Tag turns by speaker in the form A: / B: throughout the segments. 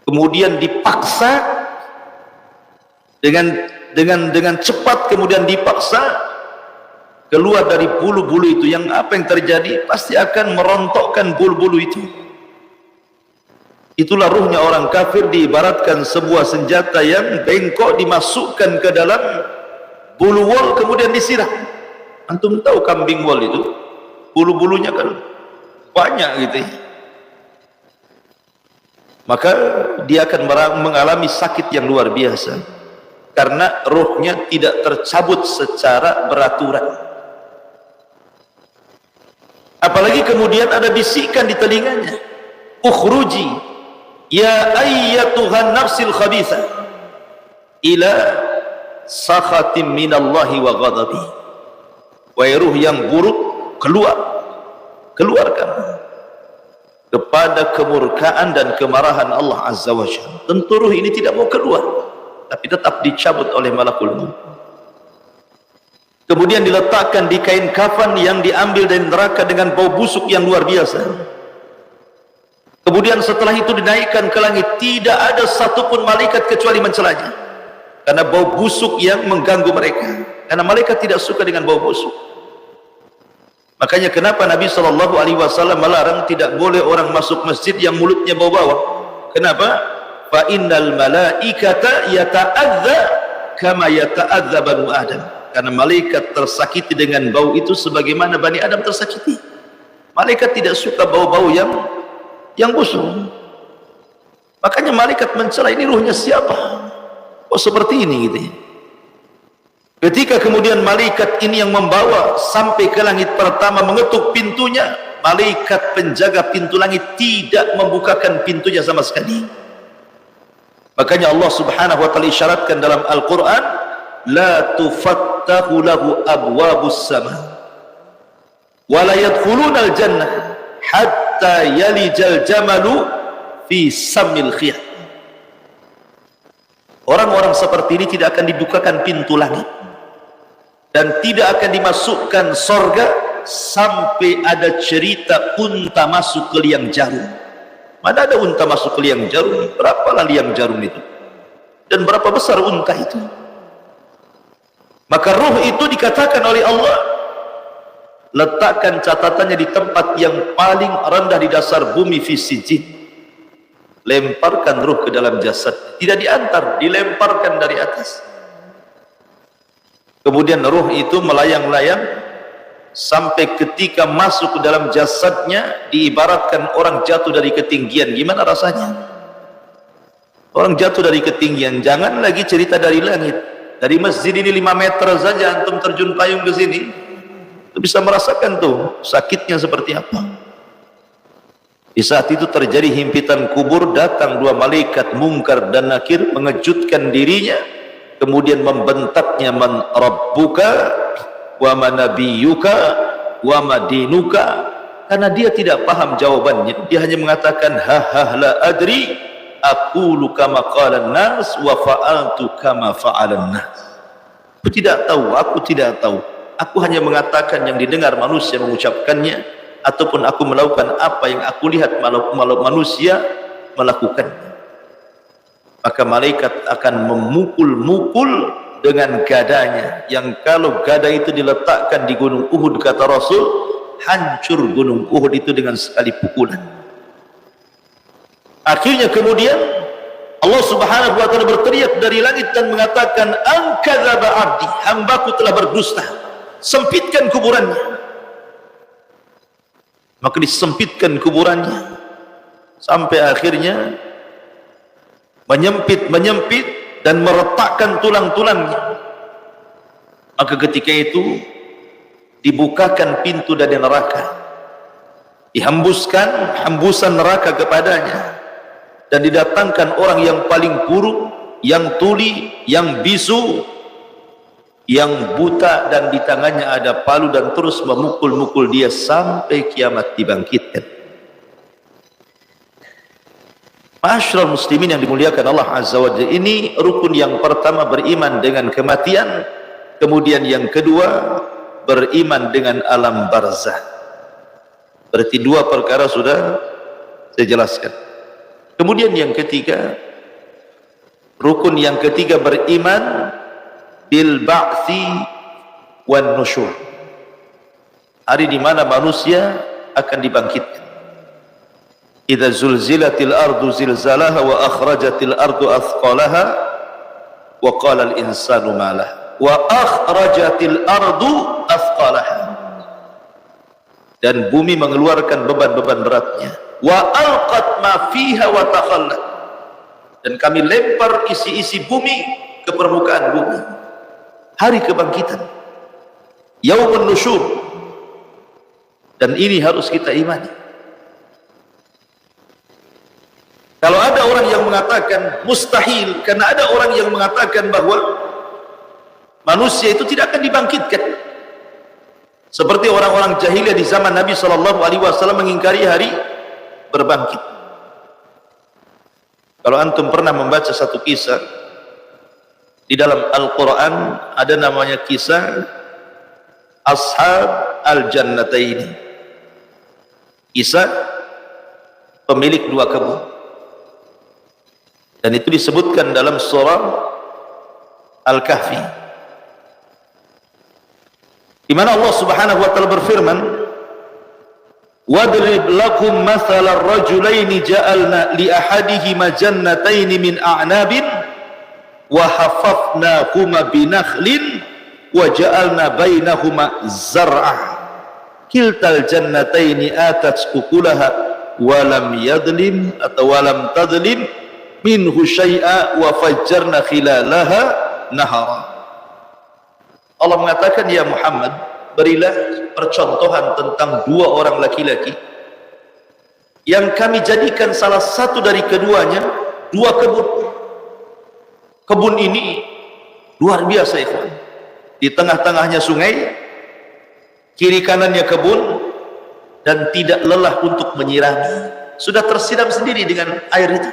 A: kemudian dipaksa dengan cepat, kemudian dipaksa keluar dari bulu-bulu itu, yang apa yang terjadi? Pasti akan merontokkan bulu-bulu itu. Itulah ruhnya orang kafir, diibaratkan sebuah senjata yang bengkok dimasukkan ke dalam bulu wol kemudian disiram. Antum tahu kambing wol itu bulu-bulunya kan banyak gitu ya. Maka dia akan mengalami sakit yang luar biasa karena rohnya tidak tercabut secara beraturan. Apalagi kemudian ada bisikan di telinganya, ukhruji ya ayyatuhan nafsil khabithah ila sakhatim minallahi wa ghadabi. Wahai ruh yang buruk, keluarkan kepada kemurkaan dan kemarahan Allah Azza wa Jalla. Tentu ruh ini tidak mau keluar, tapi tetap dicabut oleh malakul maut. Kemudian diletakkan di kain kafan yang diambil dari neraka dengan bau busuk yang luar biasa. Kemudian setelah itu dinaikkan ke langit, tidak ada satupun malaikat kecuali mencelanya, karena bau busuk yang mengganggu mereka, karena malaikat tidak suka dengan bau busuk. Makanya kenapa Nabi SAW melarang tidak boleh orang masuk masjid yang mulutnya bau bawang. Kenapa? Fa innal malaikata yata'adza kama yata'adza banu Adam. Karena malaikat tersakiti dengan bau itu sebagaimana Bani Adam tersakiti. Malaikat tidak suka bau-bau yang busuk. Makanya malaikat mencela, ini ruhnya siapa? Oh seperti ini gitu ya. Ketika kemudian malaikat ini yang membawa sampai ke langit pertama, mengetuk pintunya, malaikat penjaga pintu langit tidak membukakan pintunya sama sekali. Makanya Allah Subhanahu wa taala isyaratkan dalam Al-Qur'an, la tufattahu lahu abwabus sama wa la yadkhuluna al-jannah hatta yalijal jamalu fi samil khiyat. Orang-orang seperti ini tidak akan dibukakan pintu langit dan tidak akan dimasukkan sorga sampai ada cerita unta masuk ke liang jarum. Mana ada unta masuk ke liang jarum? Berapalah liang jarum itu? Dan berapa besar unta itu? Maka ruh itu dikatakan oleh Allah, letakkan catatannya di tempat yang paling rendah di dasar bumi, fi sijjin. Lemparkan ruh ke dalam jasad, tidak diantar, dilemparkan dari atas. Kemudian ruh itu melayang-layang sampai ketika masuk ke dalam jasadnya, diibaratkan orang jatuh dari ketinggian. Gimana rasanya? Orang jatuh dari ketinggian, jangan lagi cerita dari langit. Dari masjid ini 5 meter saja antum terjun payung ke sini, itu bisa merasakan tuh sakitnya seperti apa. Di saat itu terjadi himpitan kubur, datang 2 malaikat Munkar dan Nakir mengejutkan dirinya, kemudian membentaknya, man rabbuka wa man nabiyyuka wa ma dinuka. Karena dia tidak paham jawabannya, dia hanya mengatakan ha ha la adri aqulu kama qala an-nas wa fa'altu kama fa'alan nas. Aku tidak tahu, aku hanya mengatakan yang didengar manusia mengucapkannya, ataupun aku melakukan apa yang aku lihat manusia melakukannya. Maka malaikat akan memukul-mukul dengan gadanya, yang kalau gada itu diletakkan di gunung Uhud, kata Rasul, hancur gunung Uhud itu dengan sekali pukulan. Akhirnya kemudian Allah Subhanahu wa taala berteriak dari langit dan mengatakan, "An-kadzaba 'abdi, hambaku telah berdusta." Sempitkan kuburannya. Maka disempitkan kuburannya sampai akhirnya menyempit dan meretakkan tulang-tulangnya. Maka ketika itu dibukakan pintu dari neraka, dihembuskan hembusan neraka kepadanya, dan didatangkan orang yang paling buruk, yang tuli, yang bisu, yang buta, dan di tangannya ada palu, dan terus memukul-mukul dia sampai kiamat dibangkitkan. Ma'asyiral muslimin yang dimuliakan Allah Azza wa Jalla, ini rukun yang pertama, beriman dengan kematian. Kemudian yang kedua, beriman dengan alam barzah. Berarti 2 perkara sudah saya jelaskan. Kemudian yang ketiga, rukun yang ketiga beriman bil ba'tsi wan nusyur. Hari di mana manusia akan dibangkitkan. Idza zulzilatil ardu zilzalaha wa akhrajatil ardu athqalaha wa qala al insanu ma laha wa akhrajatil ardu athqalaha. Dan bumi mengeluarkan beban-beban beratnya. Wa alqat ma fiha wa takhallat. Dan kami lempar isi-isi bumi ke permukaan bumi. Hari kebangkitan, yaumun nusyur. Dan ini harus kita imani. Kalau ada orang yang mengatakan mustahil, karena ada orang yang mengatakan bahwa manusia itu tidak akan dibangkitkan, seperti orang-orang jahiliyah di zaman Nabi SAW mengingkari hari berbangkit. Kalau antum pernah membaca satu kisah di dalam Al-Quran, ada namanya kisah Ashab Al-Jannataini, kisah pemilik dua kebun, dan itu disebutkan dalam surah Al-Kahfi, di mana Allah Subhanahu wa taala berfirman, wadrib lakum mathalar rajulaini ja'alna li ahadihima jannataini min a'nabin wa hafafnahuma binakhlin wa ja'alna bainahuma zar'a kiltal jannataini atat ukulaha wa lam yadlim atau wa lam tadlim minhu syai'a wa fajjarna khilalaha nahara. Allah mengatakan, ya Muhammad, berilah percontohan tentang dua orang laki-laki yang kami jadikan salah satu dari keduanya dua kebun. Kebun ini luar biasa, ikhwan. Di tengah-tengahnya sungai, kiri kanannya kebun, dan tidak lelah untuk menyirami. Sudah tersiram sendiri dengan air itu.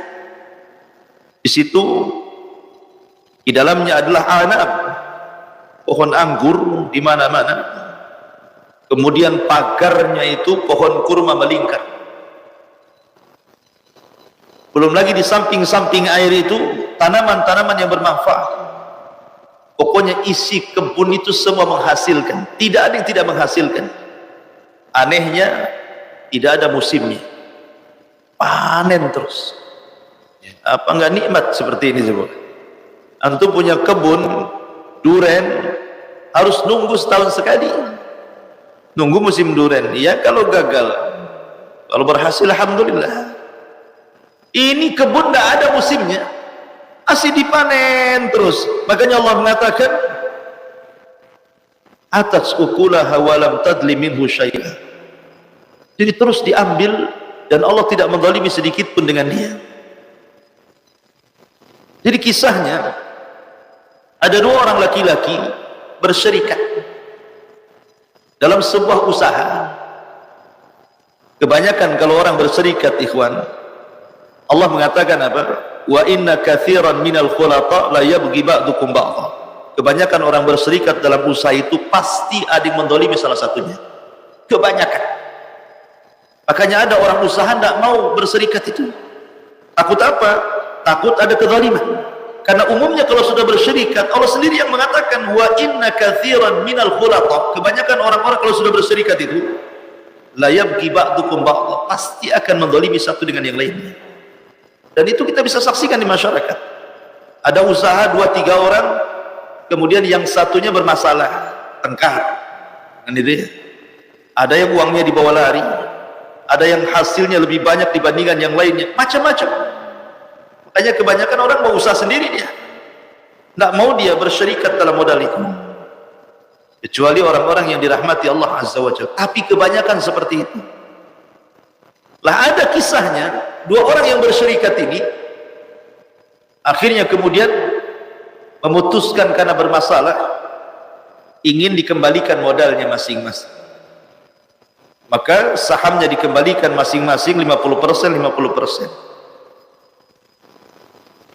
A: Di situ, di dalamnya adalah anab, pohon anggur di mana-mana. Kemudian pagarnya itu pohon kurma melingkar. Belum lagi di samping-samping air itu tanaman-tanaman yang bermanfaat. Pokoknya isi kebun itu semua menghasilkan, tidak ada yang tidak menghasilkan. Anehnya tidak ada musimnya, panen terus. Apa enggak nikmat seperti ini coba? Antum punya kebun duren, harus nunggu setahun sekali, nunggu musim duren. Ya kalau gagal, kalau berhasil alhamdulillah. Ini kebun tidak ada musimnya, masih dipanen terus. Makanya Allah mengatakan atas ukulaha walam tadli minhu syai'a. Jadi terus diambil dan Allah tidak menzalimi sedikit pun dengan dia. Jadi kisahnya, ada dua orang laki-laki bersyirikat dalam sebuah usaha. Kebanyakan kalau orang berserikat, ikhwan, Allah mengatakan apa? Wa inna katsiran minal khulata la yabghi ba'dukum ba'dha. Kebanyakan orang berserikat dalam usaha itu pasti ada yang mendolimi salah satunya. Kebanyakan. Makanya ada orang usaha tidak mau berserikat itu. Takut apa? Takut ada kezaliman. Karena umumnya kalau sudah bersyirikat, Allah sendiri yang mengatakan wa inna katsiran minal khulata. Kebanyakan orang-orang kalau sudah bersyirikat itu la yabghi ba'dukum ba'dha, pasti akan mendolimi satu dengan yang lainnya. Dan itu kita bisa saksikan di masyarakat. Ada usaha 2-3 orang, kemudian yang satunya bermasalah, tengkar. Kan itu ya. Ada yang uangnya dibawa lari, ada yang hasilnya lebih banyak dibandingkan yang lainnya, macam-macam. Makanya kebanyakan orang mau usaha sendiri dia, tidak mau dia bersyirikat dalam modal itu, kecuali orang-orang yang dirahmati Allah Azza wa Jalla. Tapi kebanyakan seperti itu. Lah ada kisahnya, dua orang yang bersyirikat ini akhirnya kemudian memutuskan karena bermasalah, ingin dikembalikan modalnya masing-masing. Maka sahamnya dikembalikan masing-masing 50%, 50%.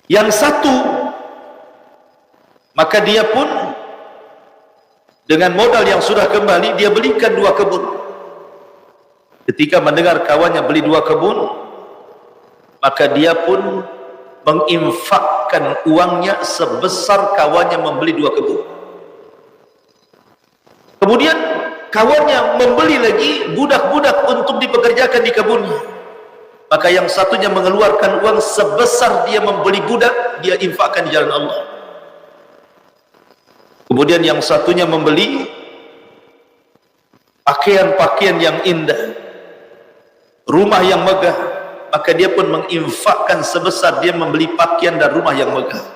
A: Yang satu, maka dia pun dengan modal yang sudah kembali, dia belikan 2 kebun. Ketika mendengar kawannya beli 2 kebun, maka dia pun menginfakkan uangnya sebesar kawannya membeli 2 kebun. Kemudian kawannya membeli lagi budak-budak untuk dipekerjakan di kebunnya, maka yang satunya mengeluarkan uang sebesar dia membeli budak, dia infakkan di jalan Allah. Kemudian yang satunya membeli pakaian-pakaian yang indah, rumah yang megah, maka dia pun menginfakkan sebesar dia membeli pakaian dan rumah yang megah.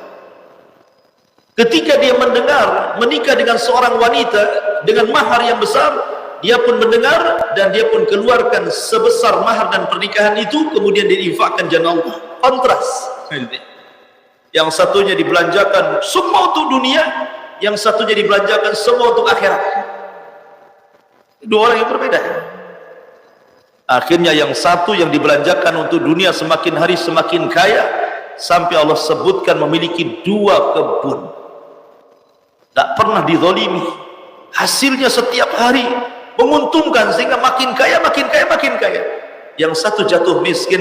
A: Ketika dia mendengar menikah dengan seorang wanita dengan mahar yang besar, dia pun mendengar dan dia pun keluarkan sebesar mahar dan pernikahan itu, kemudian diinfakkan jalan Allah. Kontras, yang satunya dibelanjakan semua untuk dunia, yang satunya dibelanjakan semua untuk akhirat. Dua orang yang berbeda. Akhirnya yang satu yang dibelanjakan untuk dunia semakin hari semakin kaya, sampai Allah sebutkan memiliki 2 kebun, tak pernah dizalimi, hasilnya setiap hari menguntungkan sehingga makin kaya makin kaya makin kaya. Yang satu jatuh miskin